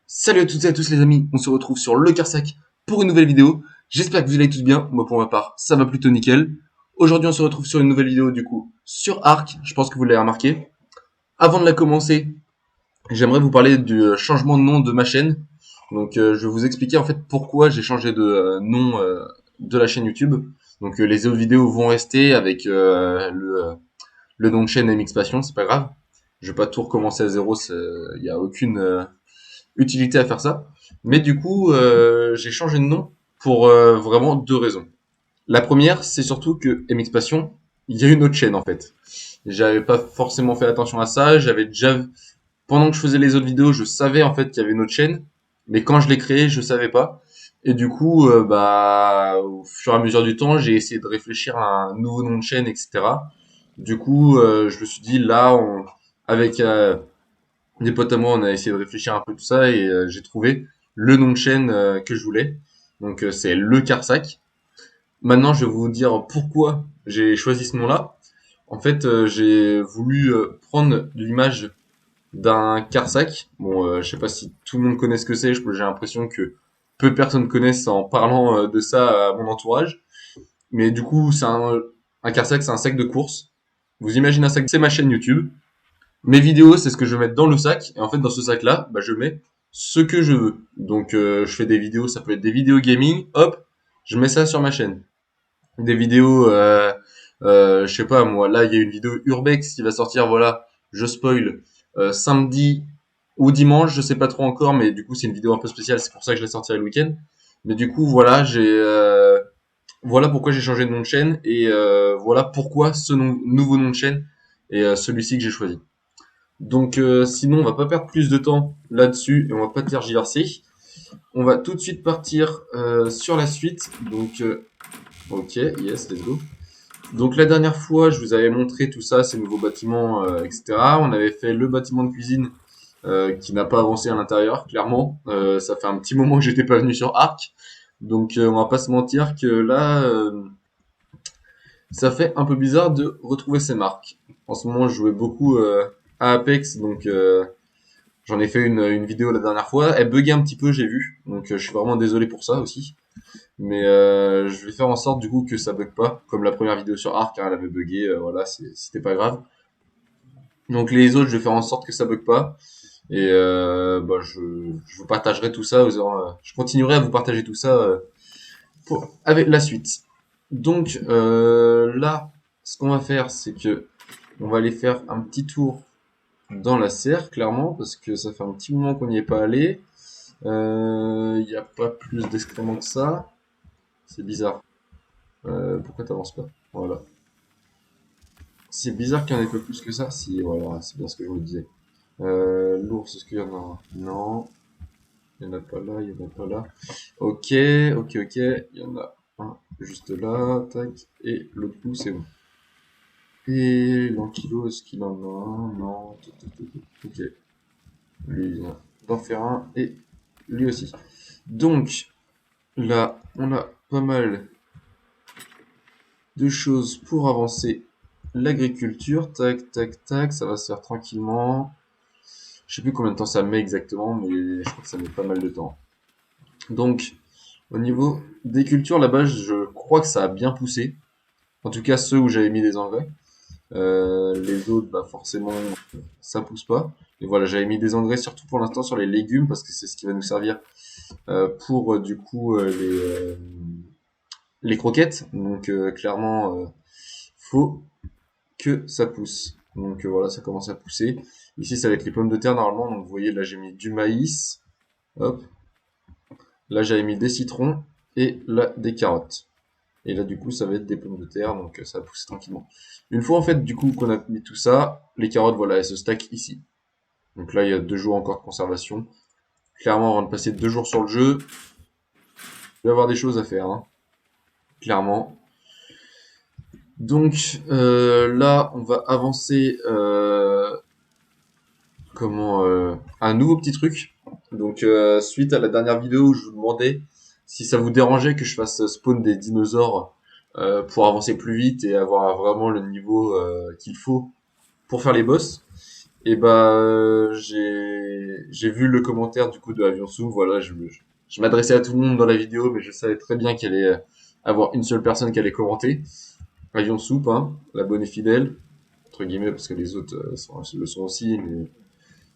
Salut à toutes et à tous les amis, on se retrouve sur le Carsac pour une nouvelle vidéo. J'espère que vous allez tous bien, moi pour ma part ça va plutôt nickel. Aujourd'hui on se retrouve sur une nouvelle vidéo du coup sur Ark, je pense que vous l'avez remarqué. Avant de la commencer, j'aimerais vous parler du changement de nom de ma chaîne. Donc je vais vous expliquer en fait pourquoi j'ai changé de nom de la chaîne YouTube. Donc les autres vidéos vont rester avec le nom de chaîne MX Passion, c'est pas grave. Je vais pas tout recommencer à zéro, il n'y a aucune utilité à faire ça. Mais du coup, j'ai changé de nom pour vraiment deux raisons. La première, c'est surtout que MX Passion, il y a une autre chaîne en fait. J'avais pas forcément fait attention à ça. J'avais déjà, pendant que je faisais les autres vidéos, je savais en fait qu'il y avait une autre chaîne, mais quand je l'ai créée, je savais pas. Et du coup, au fur et à mesure du temps, j'ai essayé de réfléchir à un nouveau nom de chaîne, etc. Du coup, je me suis dit là, avec des potes à moi, on a essayé de réfléchir un peu tout ça et j'ai trouvé le nom de chaîne que je voulais. Donc c'est le Carsac. Maintenant, je vais vous dire pourquoi j'ai choisi ce nom-là. En fait, j'ai voulu prendre l'image d'un Carsac. Bon, je sais pas si tout le monde connaît ce que c'est. J'ai l'impression que peu de personnes connaissent en parlant de ça à mon entourage. Mais du coup, un Carsac, c'est un sac de course. Vous imaginez un sac, c'est ma chaîne YouTube. Mes vidéos, c'est ce que je vais mettre dans le sac. Et en fait, dans ce sac-là, je mets ce que je veux. Donc, je fais des vidéos, ça peut être des vidéos gaming. Hop, je mets ça sur ma chaîne. Des vidéos, je sais pas moi. Là, il y a une vidéo Urbex qui va sortir. Voilà, je spoil. Samedi ou dimanche, je sais pas trop encore, mais du coup, c'est une vidéo un peu spéciale. C'est pour ça que je l'ai sortie le week-end. Mais du coup, voilà, voilà pourquoi j'ai changé de nom de chaîne et voilà pourquoi ce nouveau nom de chaîne est celui-ci que j'ai choisi. Donc sinon, on va pas perdre plus de temps là-dessus et on va pas tergiverser. On va tout de suite partir sur la suite. Donc ok, yes, let's go. Donc la dernière fois, je vous avais montré tout ça, ces nouveaux bâtiments, etc. On avait fait le bâtiment de cuisine qui n'a pas avancé à l'intérieur, clairement. Ça fait un petit moment que j'étais pas venu sur Arc. Donc on va pas se mentir que là, ça fait un peu bizarre de retrouver ces marques. En ce moment, je jouais beaucoup à Apex, donc j'en ai fait une vidéo la dernière fois. Elle buguait un petit peu, j'ai vu. Donc je suis vraiment désolé pour ça aussi. Mais je vais faire en sorte du coup que ça bug pas. Comme la première vidéo sur Ark, hein, elle avait bugué. Voilà, c'était pas grave. Donc les autres, je vais faire en sorte que ça bug pas. Et je vous partagerai tout ça. Je continuerai à vous partager tout ça avec la suite. Donc là, ce qu'on va faire, c'est que on va aller faire un petit tour dans la serre, clairement, parce que ça fait un petit moment qu'on n'y est pas allé. Il n'y a pas plus d'excréments que ça. C'est bizarre. Pourquoi t'avances pas? Voilà. C'est bizarre qu'il y en ait pas plus que ça. Si, voilà, c'est bien ce que je me disais. L'ours, est-ce qu'il y en a un? Non. Il n'y en a pas là, il n'y en a pas là. Ok, ok, ok. Il y en a un juste là. Tac. Et l'autre bout, c'est bon. Et l'ankylo, est-ce qu'il en a un? Non. Ok. Lui, il vient d'en faire un. Et lui aussi. Donc, là, on a pas mal de choses pour avancer l'agriculture. Tac, tac, tac. Ça va se faire tranquillement. Je sais plus combien de temps ça met exactement, mais je crois que ça met pas mal de temps. Donc, au niveau des cultures, là-bas, je crois que ça a bien poussé. En tout cas, ceux où j'avais mis des engrais. Les autres, forcément, ça pousse pas. Et voilà, j'avais mis des engrais surtout pour l'instant sur les légumes parce que c'est ce qui va nous servir pour du coup les croquettes. Donc clairement, faut que ça pousse. Donc voilà, ça commence à pousser. Ici, ça va être les pommes de terre normalement. Donc vous voyez, là j'ai mis du maïs. Hop. Là j'avais mis des citrons et là des carottes. Et là du coup ça va être des pommes de terre. Donc ça va pousser tranquillement. Une fois en fait du coup qu'on a mis tout ça, les carottes voilà, elles se stackent ici. Donc là il y a 2 jours encore de conservation. Clairement, avant de passer 2 jours sur le jeu, il va y avoir des choses à faire, hein. Clairement. Donc là, on va avancer un nouveau petit truc. Donc suite à la dernière vidéo où je vous demandais si ça vous dérangeait que je fasse spawn des dinosaures pour avancer plus vite et avoir vraiment le niveau qu'il faut pour faire les boss, et bah j'ai vu le commentaire du coup de Avion Soup. Voilà, je m'adressais à tout le monde dans la vidéo, mais je savais très bien qu'il allait avoir une seule personne qui allait commenter. Avion Soup, hein, la bonne et fidèle entre guillemets, parce que les autres le sont aussi, mais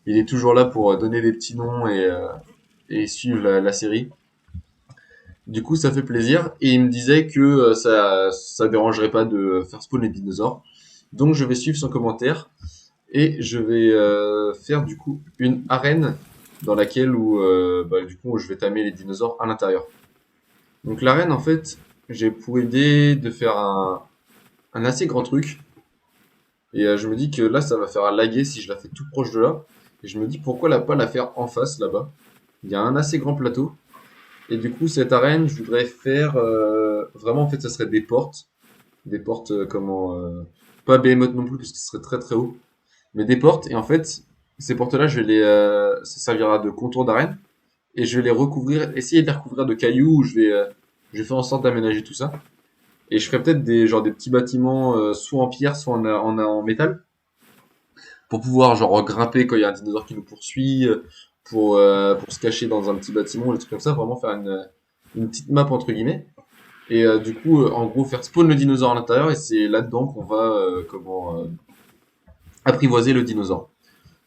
il est toujours là pour donner des petits noms et suivre la série. Du coup, ça fait plaisir. Et il me disait que ça dérangerait pas de faire spawn les dinosaures. Donc, je vais suivre son commentaire et je vais faire du coup une arène dans laquelle du coup, je vais tamer les dinosaures à l'intérieur. Donc, l'arène, en fait, j'ai pour idée de faire un assez grand truc. Et je me dis que là, ça va faire laguer si je la fais tout proche de là. Et je me dis pourquoi pas la faire en face là-bas. Il y a un assez grand plateau. Et du coup, cette arène, je voudrais faire vraiment en fait, ça serait des portes pas Behemoth non plus parce que ce serait très très haut, mais des portes. Et en fait, ces portes-là, ça servira de contour d'arène et je vais les recouvrir, essayer de les recouvrir de cailloux. Je vais faire en sorte d'aménager tout ça. Et je ferai peut-être des petits bâtiments soit en pierre, soit en métal pour pouvoir genre grimper quand il y a un dinosaure qui nous poursuit, pour se cacher dans un petit bâtiment, des trucs comme ça, vraiment faire une petite map entre guillemets. Et du coup, en gros, faire spawn le dinosaure à l'intérieur et c'est là-dedans qu'on va apprivoiser le dinosaure.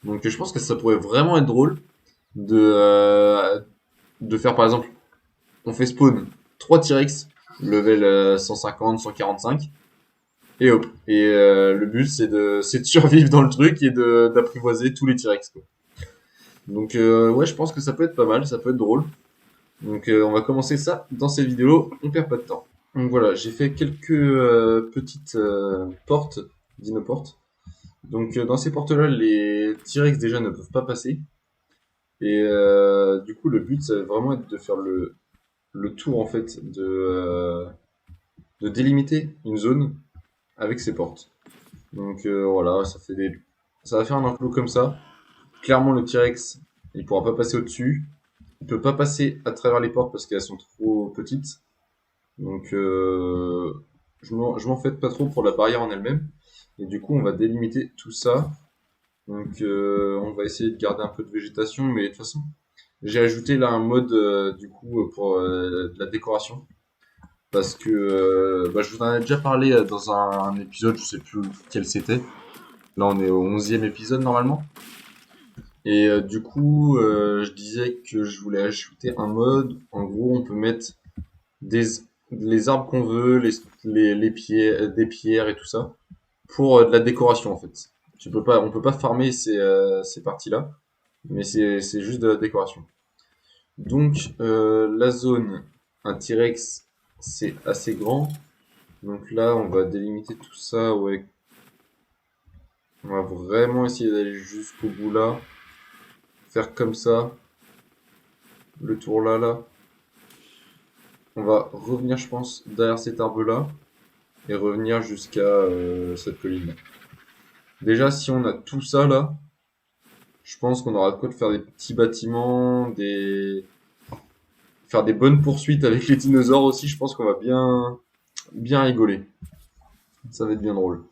Donc je pense que ça pourrait vraiment être drôle de, euh, de faire par exemple, on fait spawn 3 T-Rex, level 150, 145, et hop. Et le but c'est de survivre dans le truc et d'apprivoiser tous les T-Rex, quoi. Donc ouais, je pense que ça peut être pas mal, ça peut être drôle. Donc on va commencer ça dans ces vidéos, on perd pas de temps. Donc voilà, j'ai fait quelques petites portes, dino-portes. Donc dans ces portes-là, les T-Rex déjà ne peuvent pas passer. Et du coup, le but, ça va vraiment être de faire le tour en fait, de délimiter une zone avec ces portes. Donc voilà, ça va faire un enclos comme ça. Clairement, le T-Rex, il pourra pas passer au-dessus. Il peut pas passer à travers les portes parce qu'elles sont trop petites. Donc je m'en fais pas trop pour la barrière en elle-même. Et du coup, on va délimiter tout ça. Donc on va essayer de garder un peu de végétation, mais de toute façon, j'ai ajouté là un mode du coup pour de la décoration. Parce que je vous en ai déjà parlé dans un épisode, je sais plus quel c'était. Là, on est au 11e épisode normalement. Et du coup, je disais que je voulais ajouter un mode. En gros, on peut mettre des, les arbres qu'on veut, les des pierres et tout ça, pour de la décoration en fait. On peut pas farmer ces parties-là, mais c'est juste de la décoration. Donc la zone, un T-Rex, c'est assez grand. Donc là, on va délimiter tout ça. Ouais, on va vraiment essayer d'aller jusqu'au bout là, faire comme ça, le tour là. On va revenir, je pense, derrière cet arbre-là et revenir jusqu'à cette colline-là. Déjà, si on a tout ça là, je pense qu'on aura de quoi de faire des petits bâtiments, faire des bonnes poursuites avec les dinosaures aussi. Je pense qu'on va bien rigoler. Ça va être bien drôle.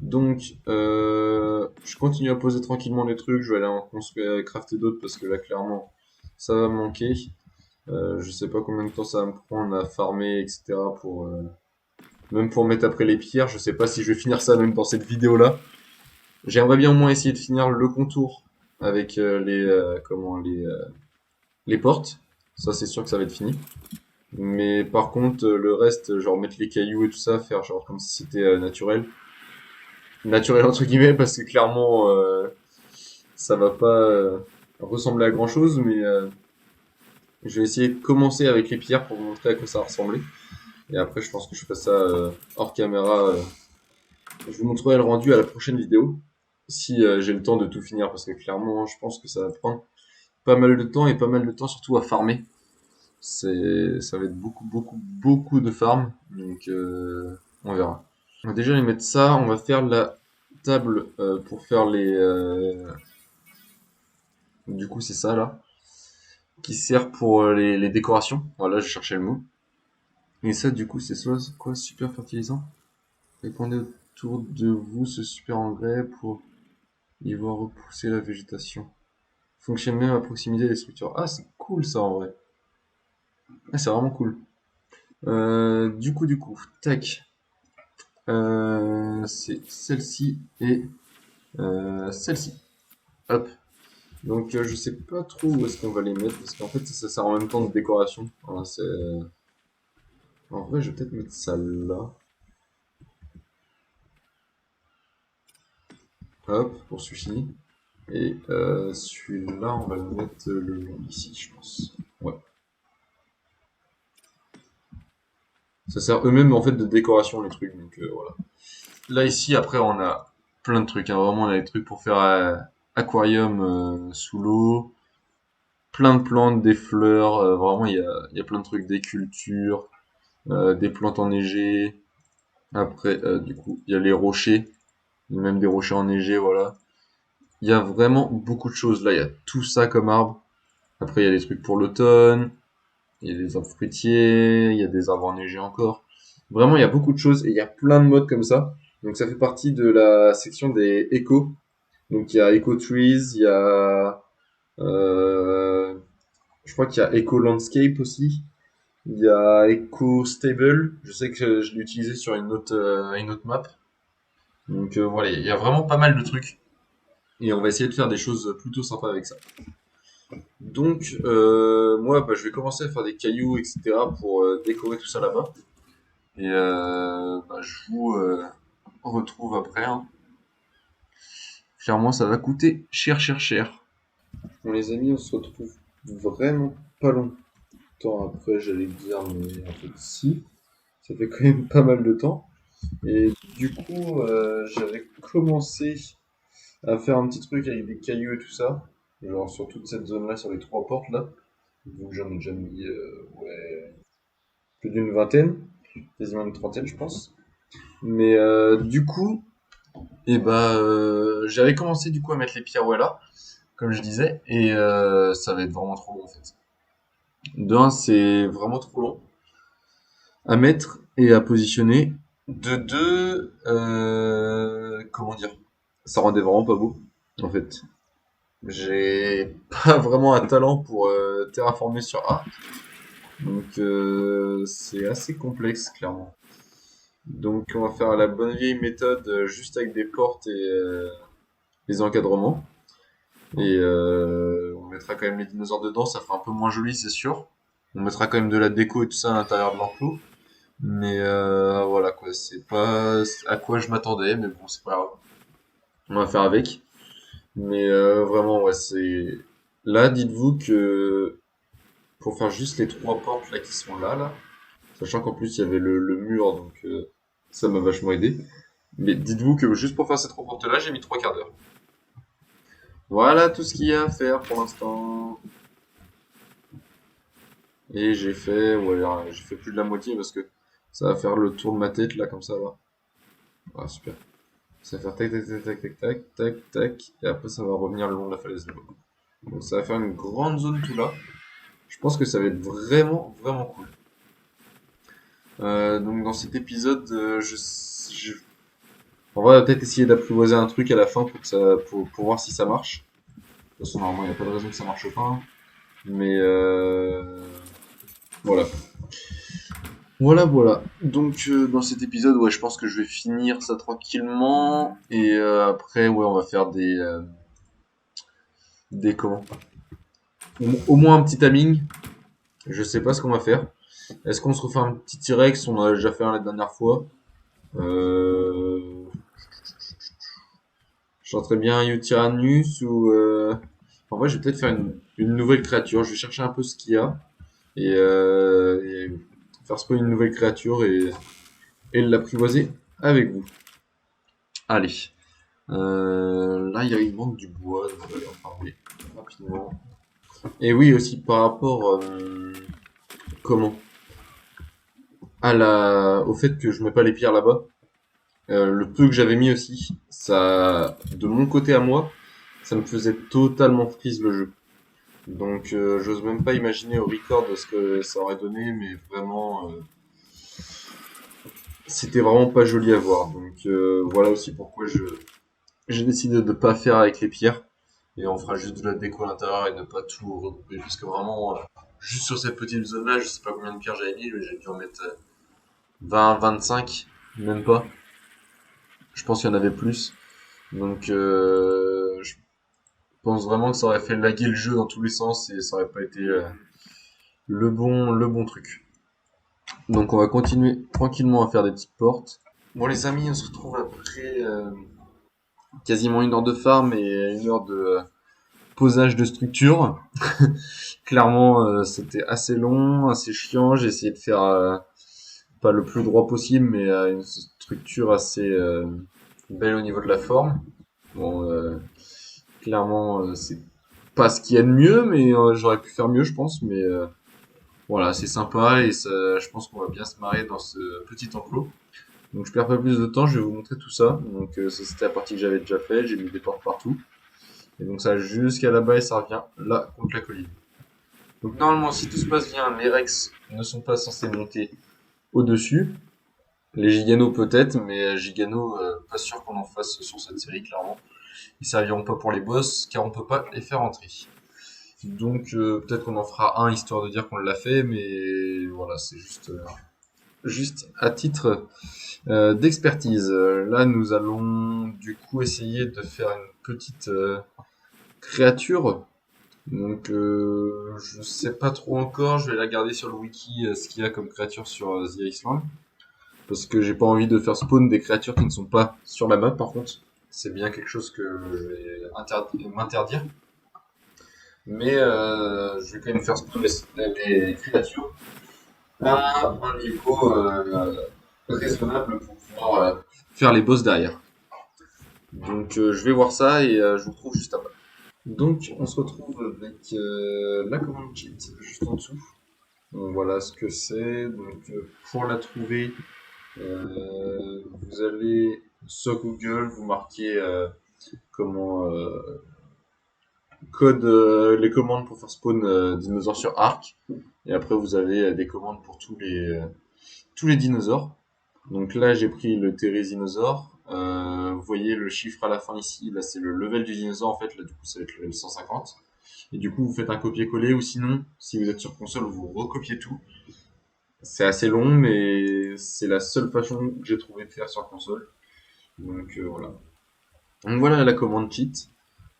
Donc, je continue à poser tranquillement les trucs. Je vais aller en construire, crafter d'autres parce que là, clairement, ça va me manquer. Je sais pas combien de temps ça va me prendre à farmer, etc. Même pour mettre après les pierres. Je sais pas si je vais finir ça même dans cette vidéo-là. J'aimerais bien au moins essayer de finir le contour avec les portes. Ça, c'est sûr que ça va être fini. Mais par contre, le reste, genre mettre les cailloux et tout ça, faire genre comme si c'était naturel. Naturel entre guillemets, parce que clairement, ça va pas ressembler à grand chose, mais je vais essayer de commencer avec les pierres pour vous montrer à quoi ça va ressembler. Et après, je pense que je ferai ça hors caméra. Je vous montrerai le rendu à la prochaine vidéo, si j'ai le temps de tout finir, parce que clairement, je pense que ça va prendre pas mal de temps et pas mal de temps surtout à farmer. Ça va être beaucoup de farm, donc on verra. On va déjà les mettre ça, on va faire la table pour faire du coup c'est ça là. qui sert pour les décorations. Voilà, je cherchais le mot. Et ça, du coup, c'est soit quoi, super fertilisant? Répandez autour de vous ce super engrais pour y voir repousser la végétation. Fonctionne même à proximité des structures. Ah, c'est cool ça en vrai. Ah, c'est vraiment cool. Du coup, tac. C'est celle-ci et celle-ci. Hop. Donc je sais pas trop où est-ce qu'on va les mettre parce qu'en fait ça sert en même temps de décoration. Voilà, en vrai, je vais peut-être mettre ça là. Hop, pour celui-ci. Et celui-là, on va le mettre le long ici, je pense. Ouais. Ça sert eux-mêmes en fait de décoration les trucs, donc voilà. Là ici, après, on a plein de trucs. Hein. Vraiment, on a des trucs pour faire aquarium sous l'eau, plein de plantes, des fleurs. Vraiment, il y a plein de trucs, des cultures, des plantes enneigées. Après, du coup, il y a les rochers, même des rochers enneigés, voilà. Il y a vraiment beaucoup de choses. Là, il y a tout ça comme arbre. Après, il y a des trucs pour l'automne. Il y a des arbres fruitiers. Il y a des arbres enneigés encore. Vraiment, il y a beaucoup de choses et il y a plein de modes comme ça. Donc, ça fait partie de la section des échos. Donc, il y a Eco Trees, il y a... euh, je crois qu'il y a Eco Landscape aussi. Il y a Eco Stable. Je sais que je l'ai utilisé sur une autre map. Donc, voilà, il y a vraiment pas mal de trucs. Et on va essayer de faire des choses plutôt sympas avec ça. Donc, moi, bah, je vais commencer à faire des cailloux, etc. pour décorer tout ça là-bas. Et bah, je vous retrouve après. Hein. Clairement, ça va coûter cher, cher, cher. Bon, les amis, on se retrouve vraiment pas longtemps après, j'allais dire, mais en fait, si. Ça fait quand même pas mal de temps. Et du coup, j'avais commencé à faire un petit truc avec des cailloux et tout ça. Genre sur toute cette zone-là, sur les trois portes là. Donc j'en ai déjà mis ouais, plus d'une vingtaine, quasiment une trentaine je pense. Mais du coup, j'avais commencé du coup à mettre les pierres là, comme je disais, et ça va être vraiment trop long en fait. De un, c'est vraiment trop long à mettre et à positionner. De deux, comment dire, ça rendait vraiment pas beau en fait. J'ai pas vraiment un talent pour terraformer sur Arc, donc c'est assez complexe clairement. Donc on va faire la bonne vieille méthode juste avec des portes et les encadrements. Et on mettra quand même les dinosaures dedans, ça fera un peu moins joli c'est sûr. On mettra quand même de la déco et tout ça à l'intérieur de l'enclos. Mais voilà quoi, c'est pas à quoi je m'attendais, mais bon c'est pas grave. On va faire avec. Mais vraiment ouais c'est... Là dites-vous que pour faire juste les trois portes là qui sont là, sachant qu'en plus il y avait le mur donc ça m'a vachement aidé. Mais dites-vous que juste pour faire ces trois portes là j'ai mis 3 quarts d'heure. Voilà tout ce qu'il y a à faire pour l'instant. Et j'ai fait plus de la moitié parce que ça va faire le tour de ma tête là comme ça là. Ah super. Ça va faire tac tac tac tac tac tac tac tac et après ça va revenir le long de la falaise de l'eau. Donc ça va faire une grande zone tout là. Je pense que ça va être vraiment vraiment cool. Donc dans cet épisode, on va peut-être essayer d'apprivoiser un truc à la fin pour voir si ça marche. De toute façon normalement il n'y a pas de raison que ça marche pas. Hein. Mais voilà. Voilà. Donc dans cet épisode, ouais, je pense que je vais finir ça tranquillement et après, ouais, on va faire des comment? Au moins un petit timing. Je sais pas ce qu'on va faire. Est-ce qu'on se refait un petit T-Rex? On en a déjà fait un la dernière fois. Euh... Je tenterais bien un Uranus ou en vrai, je vais peut-être faire une nouvelle créature. Je vais chercher un peu ce qu'il y a et faire spawn une nouvelle créature et l'apprivoiser avec vous. Allez. Là, il manque du bois, donc on va aller en parler rapidement. Et oui, aussi par rapport, comment? Au fait que je mets pas les pierres là-bas. Le peu que j'avais mis aussi, ça, de mon côté à moi, ça me faisait totalement freeze le jeu. Donc j'ose même pas imaginer au record ce que ça aurait donné, mais vraiment c'était vraiment pas joli à voir. Donc voilà aussi pourquoi j'ai décidé de pas faire avec les pierres et on fera juste de la déco à l'intérieur et ne pas tout regrouper, parce que vraiment juste sur cette petite zone là, je sais pas combien de pierres j'avais mis, mais j'ai dû en mettre 20, 25, même pas. Je pense qu'il y en avait plus. Donc je pense vraiment que ça aurait fait laguer le jeu dans tous les sens et ça aurait pas été le bon truc. Donc on va continuer tranquillement à faire des petites portes. Bon les amis, on se retrouve après quasiment 1 heure de farm et 1 heure de posage de structure. Clairement c'était assez long, assez chiant. J'ai essayé de faire pas le plus droit possible, mais une structure assez belle au niveau de la forme. Bon, clairement c'est pas ce qu'il y a de mieux, mais j'aurais pu faire mieux je pense. Mais voilà, c'est sympa et je pense qu'on va bien se marrer dans ce petit enclos. Donc je perds pas plus de temps, je vais vous montrer tout ça. Donc ça c'était la partie que j'avais déjà fait, j'ai mis des portes partout. Et donc ça jusqu'à là-bas et ça revient là contre la colline. Donc normalement si tout se passe bien, les Rex ne sont pas censés monter au-dessus. Les Giganos peut-être, mais Giganos pas sûr qu'on en fasse sur cette série clairement. Ils serviront pas pour les boss car on peut pas les faire entrer. Donc peut-être qu'on en fera un histoire de dire qu'on l'a fait, mais voilà, c'est juste à titre d'expertise. Là, nous allons du coup essayer de faire une petite créature. Donc, je sais pas trop encore. Je vais la garder sur le wiki ce qu'il y a comme créature sur The Iceland. Parce que j'ai pas envie de faire spawn des créatures qui ne sont pas sur la map, par contre. C'est bien quelque chose que je vais m'interdire. Mais je vais quand même faire spawn des créatures à un niveau raisonnable pour pouvoir faire les boss derrière. Donc je vais voir ça et je vous retrouve juste après. Donc on se retrouve avec la commande cheat juste en dessous. Donc, voilà ce que c'est. Donc pour la trouver, vous allez sur Google, vous marquez comment code les commandes pour faire spawn dinosaures sur Arc. Et après vous avez des commandes pour tous les dinosaures. Donc là, j'ai pris le Thérézinosaure. Vous voyez le chiffre à la fin ici. Là, c'est le level du dinosaure. En fait, là, du coup, ça va être le 150. Et du coup, vous faites un copier-coller. Ou sinon, si vous êtes sur console, vous recopiez tout. C'est assez long, mais c'est la seule façon que j'ai trouvé de faire sur console. Donc voilà. Donc voilà la commande cheat.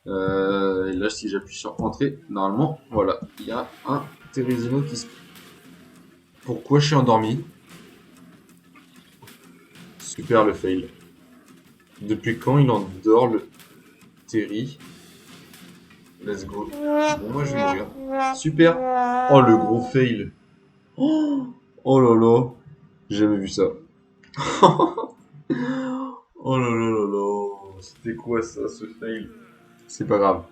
Et là, si j'appuie sur Entrée, normalement, voilà, il y a un Thérézino qui se... Pourquoi je suis endormi? Super le fail. Depuis quand il en dort le Terry? Let's go. Bon, moi je vais mourir. Super. Oh, le gros fail. Oh, oh là là. J'ai jamais vu ça. Oh là là là là. C'était quoi ça, ce fail? C'est pas grave.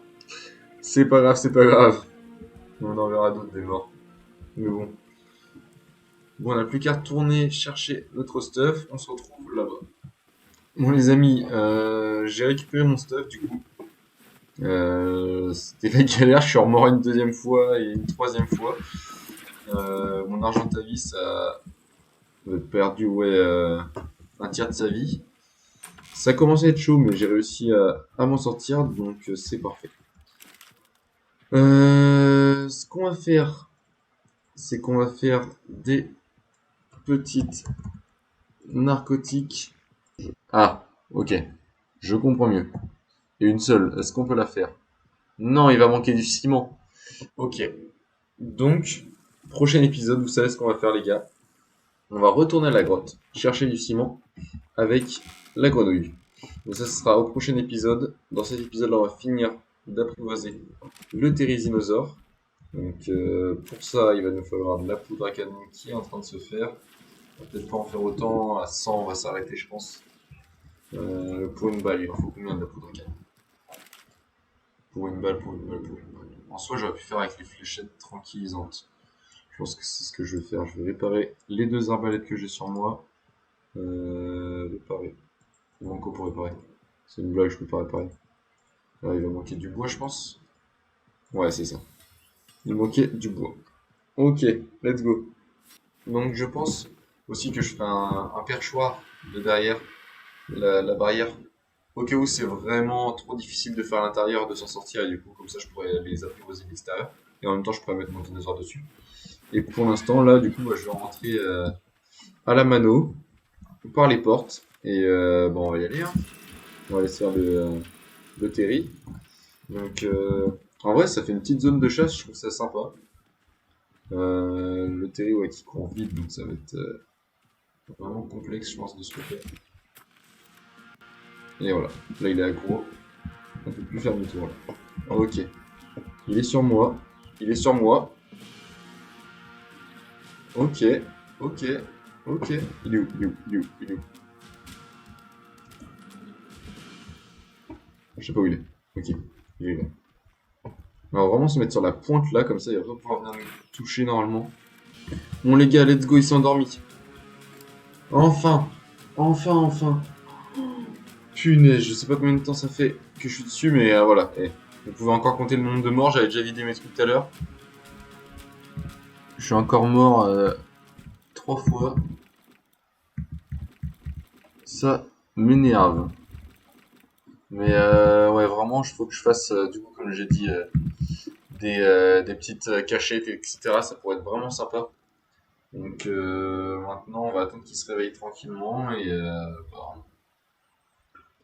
C'est pas grave, c'est pas grave. On en verra d'autres des morts. Mais bon. Bon, on n'a plus qu'à retourner chercher notre stuff. On se retrouve là-bas. Bon, les amis, j'ai récupéré mon stuff du coup. C'était la galère. Je suis remort une deuxième fois et une troisième fois. Mon Argentavis a perdu un tiers de sa vie. Ça commençait à être chaud, mais j'ai réussi à m'en sortir, donc c'est parfait. Ce qu'on va faire, c'est qu'on va faire des petites narcotiques. Ah, ok, je comprends mieux. Et une seule, est-ce qu'on peut la faire? Non, il va manquer du ciment. Ok, donc, prochain épisode, vous savez ce qu'on va faire les gars. On va retourner à la grotte, chercher du ciment avec la grenouille. Donc ça, ce sera au prochain épisode. Dans cet épisode-là, on va finir d'apprivoiser le Thérizinosaure. Donc pour ça, il va nous falloir de la poudre à canon qui est en train de se faire. On va peut-être pas en faire autant. À 100, on va s'arrêter, je pense. Pour une balle, il en faut combien de la poudre à canon? Pour une balle, pour une balle, pour une balle. En soi, j'aurais pu faire avec les fléchettes tranquillisantes. Je pense que c'est ce que je vais faire. Je vais réparer les deux arbalètes que j'ai sur moi. Réparer. Il manque quoi pour réparer? C'est une blague, je peux pas réparer. Là, il va manquer du bois, je pense. Ouais, c'est ça. Il manquait du bois. Ok, let's go. Donc je pense aussi que je ferai un perchoir de derrière la barrière. Au cas où c'est vraiment trop difficile de faire à l'intérieur, de s'en sortir, et du coup, comme ça, je pourrais les apprivoiser de l'extérieur. Et en même temps, je pourrais mettre mon dinosaure dessus. Et pour l'instant, là, du coup, je vais rentrer à la mano, par les portes. Et bon, on va y aller, hein. On va aller se faire le terri. Donc, en vrai, ça fait une petite zone de chasse, je trouve ça sympa. Le terri, ouais, qui court vite, donc ça va être vraiment complexe, je pense, de se faire. Et voilà, là, il est aggro. On peut plus faire demi-tour, là. Ok. Il est sur moi. Il est sur moi. Ok. Ok. Ok. Il est où? Il est où? Il est où? Il est où? Je sais pas où il est. Ok. Il est là. On va vraiment se mettre sur la pointe là, comme ça il va pas pouvoir venir nous toucher normalement. Bon les gars, let's go, il s'est endormi. Enfin. Enfin, enfin. Punaise, je sais pas combien de temps ça fait que je suis dessus, mais voilà. Vous pouvez encore compter le nombre de morts, j'avais déjà vidé mes trucs tout à l'heure. Je suis encore mort 3 fois. Ça m'énerve. Mais ouais, vraiment, il faut que je fasse, du coup, comme j'ai dit, des petites cachettes, etc. Ça pourrait être vraiment sympa. Donc maintenant, on va attendre qu'il se réveille tranquillement et bah,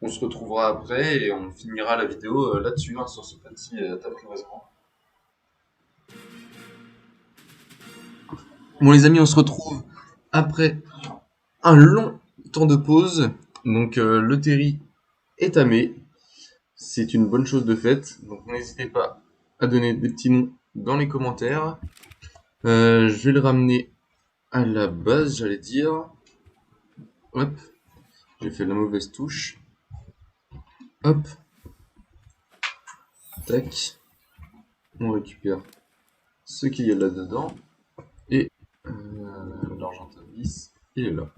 on se retrouvera après et on finira la vidéo là-dessus, hein, sur ce petit apprivoisement. Bon les amis, on se retrouve après un long temps de pause. Donc le terri est tamé. C'est une bonne chose de faite. Donc n'hésitez pas à donner des petits noms dans les commentaires. Je vais le ramener à la base, j'allais dire. Hop, j'ai fait la mauvaise touche. Hop, tac. On récupère ce qu'il y a là-dedans. Et l'argentavis, il est là.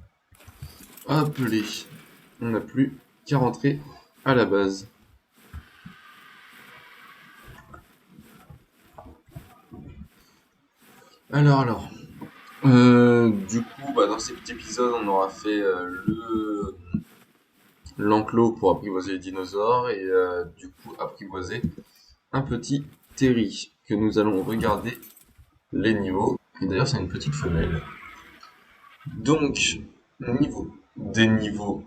Hop, on n'a plus qu'à rentrer à la base. Alors. Du coup, dans cet épisode, on aura fait l'enclos pour apprivoiser les dinosaures et du coup apprivoiser un petit terri que nous allons regarder les niveaux. Et d'ailleurs, c'est une petite femelle. Donc, niveau des niveaux.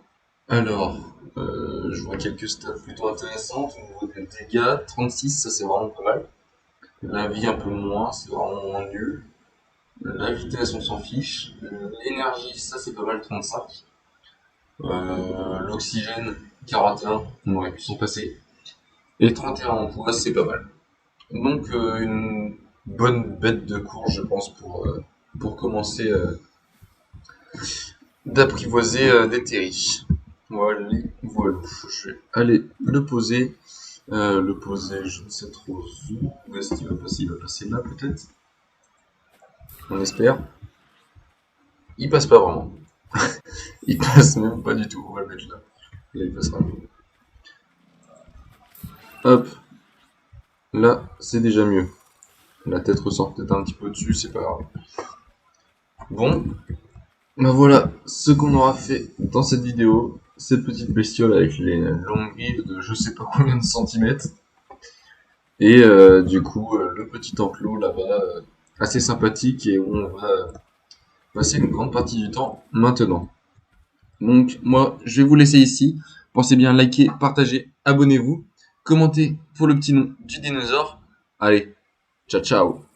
Alors, je vois quelques stats plutôt intéressantes au niveau des dégâts. 36, ça c'est vraiment pas mal. La vie un peu moins, c'est vraiment nul. La vitesse, on s'en fiche. L'énergie, ça c'est pas mal, 35. L'oxygène, 41, on aurait pu s'en passer. Et 31 en poids, c'est pas mal. Donc une bonne bête de course, je pense, pour commencer d'apprivoiser des terris. Voilà, je vais aller le poser. Je ne sais trop où est-ce qu'il va passer. Il va passer là peut-être. On espère. Il passe pas vraiment. Il passe même pas du tout. On va le mettre là. Là, il passera. Hop. Là, c'est déjà mieux. La tête ressort peut-être un petit peu dessus, c'est pas grave. Bon. Voilà ce qu'on aura fait dans cette vidéo. Cette petite bestiole avec les longues griffes de je sais pas combien de centimètres. Et du coup, le petit enclos là-bas, assez sympathique et où on va passer une grande partie du temps maintenant. Donc moi, je vais vous laisser ici. Pensez bien à liker, partager, abonnez-vous, commentez pour le petit nom du dinosaure. Allez, ciao ciao.